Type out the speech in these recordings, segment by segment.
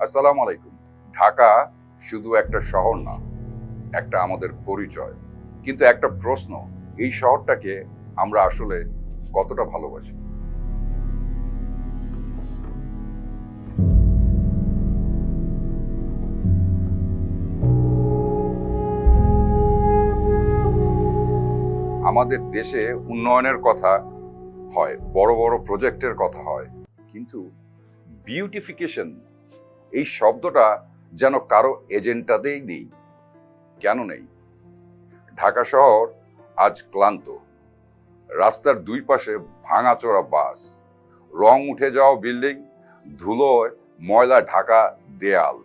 আসসালামু আলাইকুম। ঢাকা শুধু একটা শহর না, একটা আমাদের পরিচয়। কিন্তু একটা প্রশ্ন, এই শহরটাকে আমরা আসলে কতটা ভালোবাসি? আমাদের দেশে উন্নয়নের কথা হয়, বড় বড় প্রজেক্টের কথা হয়। কিন্তু বিউটিফিকেশন এই শব্দটা যেন কারো এজেন্ডাতেই নেই। কেন নেই? ঢাকা শহর আজ ক্লান্ত। রাস্তার দুই পাশে ভাঙাচোরা বাস, রং উঠে যাওয়া বিল্ডিং, ধুলোয় ময়লা ঢাকা দেয়াল,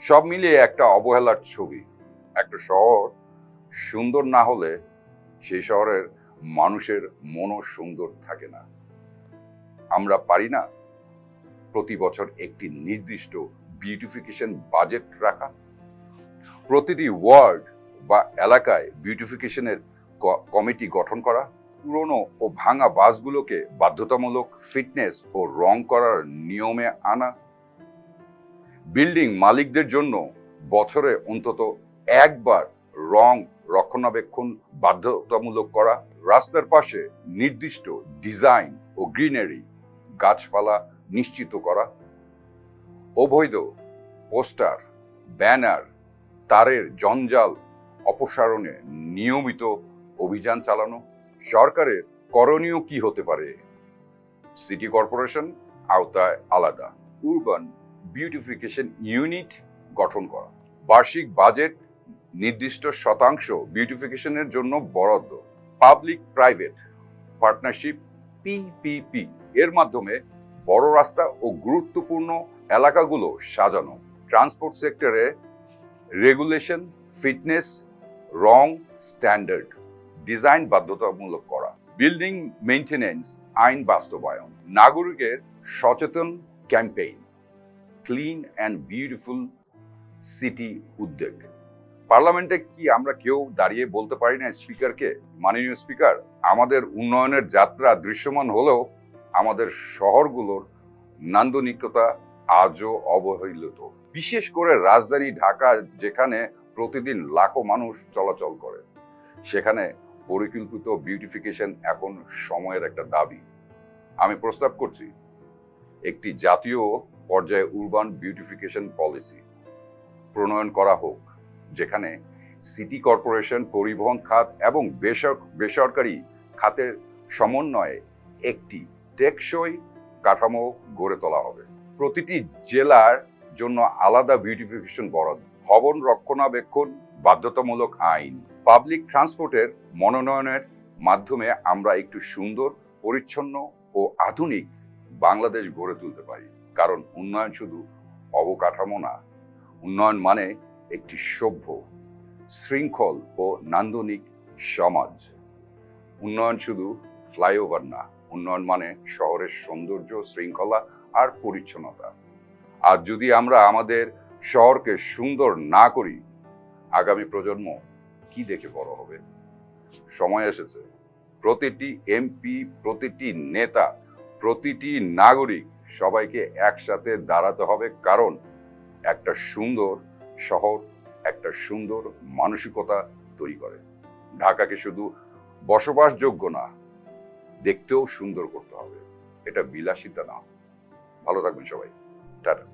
সব মিলিয়ে একটা অবহেলার ছবি। একটা শহর সুন্দর না হলে সেই শহরের মানুষের মনও সুন্দর থাকে না। আমরা পারি না প্রতি বছর একটি নির্দিষ্ট বিউটিফিকেশন বাজেট রাখা, প্রতিটি ওয়ার্ড বা এলাকায় বিউটিফিকেশনের কমিটি গঠন করা, পুরনো ও ভাঙা বাসগুলোকে বাধ্যতামূলক ফিটনেস ও রং করার নিয়মে আনা, বিল্ডিং মালিকদের জন্য বছরে অন্তত একবার রং রক্ষণাবেক্ষণ বাধ্যতামূলক করা, রাস্তার পাশে নির্দিষ্ট ডিজাইন ও গ্রিনারি গাছপালা নিশ্চিত করা, অবৈধ পোস্টার, ব্যানার, তারের জঞ্জাল অপসারণে নিয়মিত অভিযান চালানো। সরকারের করণীয় কি হতে পারে? সিটি কর্পোরেশন আওতায় আলাদা উরবান বিউটিফিকেশন ইউনিট গঠন করা, বার্ষিক বাজেট নির্দিষ্ট শতাংশ বিউটিফিকেশনের জন্য বরাদ্দ, পাবলিক প্রাইভেট পার্টনারশিপ পিপিপি এর মাধ্যমে বড় রাস্তা ও গুরুত্বপূর্ণ এলাকাগুলো সাজানো, ট্রান্সপোর্ট সেক্টরে রেগুলেশন, ফিটনেস, রং স্ট্যান্ডার্ড, ডিজাইন বাধ্যতামূলক করা, বিল্ডিং মেইনটেনেন্স আইন বাস্তবায়ন, নাগরিকের সচেতন campaign, clean and beautiful city উদ্যোগ। পার্লামেন্টে কি আমরা কেউ দাঁড়িয়ে বলতে পারি না স্পিকারকে, মাননীয় স্পিকার, আমাদের উন্নয়নের যাত্রা দৃশ্যমান হলেও আমাদের শহরগুলোর নান্দনিকতা আজও অবহেলিত, বিশেষ করে রাজধানী ঢাকা যেখানে প্রতিদিন লাখো মানুষ চলাচল করে, সেখানে পরিকল্পিত বিউটিফিকেশন এখন সময়ের একটা দাবি। আমি প্রস্তাব করছি একটি জাতীয় পর্যায়ে উরবান বিউটিফিকেশন পলিসি প্রণয়ন করা হোক, যেখানে সিটি কর্পোরেশন, পরিবহন খাত এবং বেসরকারি খাতের সমন্বয়ে একটি টেকসই কাঠামো গড়ে তোলা হবে। প্রতিটি জেলার জন্য আলাদা বিউটিফিকেশন বরাদ্দ, ভবন রক্ষণাবেক্ষণ বাধ্যতামূলক আইন, পাবলিক ট্রান্সপোর্টের মনোনয়নের মাধ্যমে আমরা একটু সুন্দর, পরিচ্ছন্ন ও আধুনিক বাংলাদেশ গড়ে তুলতে পারি। কারণ উন্নয়ন শুধু অবকাঠামো না, উন্নয়ন মানে একটি সভ্য, শৃঙ্খল ও নান্দনিক সমাজ। উন্নয়ন শুধু ফ্লাইওভার না, উন্নয়ন মানে শহরের সৌন্দর্য, শৃঙ্খলা আর পরিচ্ছন্নতা। আর যদি আমরা আমাদের শহরকে সুন্দর না করি, আগামী প্রজন্ম কি দেখে বড় হবে? সময় এসেছে প্রতিটি এমপি, প্রতিটি নেতা, প্রতিটি নাগরিক সবাইকে একসাথে দাঁড়াতে হবে। কারণ একটা সুন্দর শহর একটা সুন্দর মানসিকতা তৈরি করে। ঢাকাকে শুধু বসবাসযোগ্য না, দেখতেও সুন্দর করতে হবে। এটা বিলাসিতা না। ভালো থাকবেন সবাই। টাটা।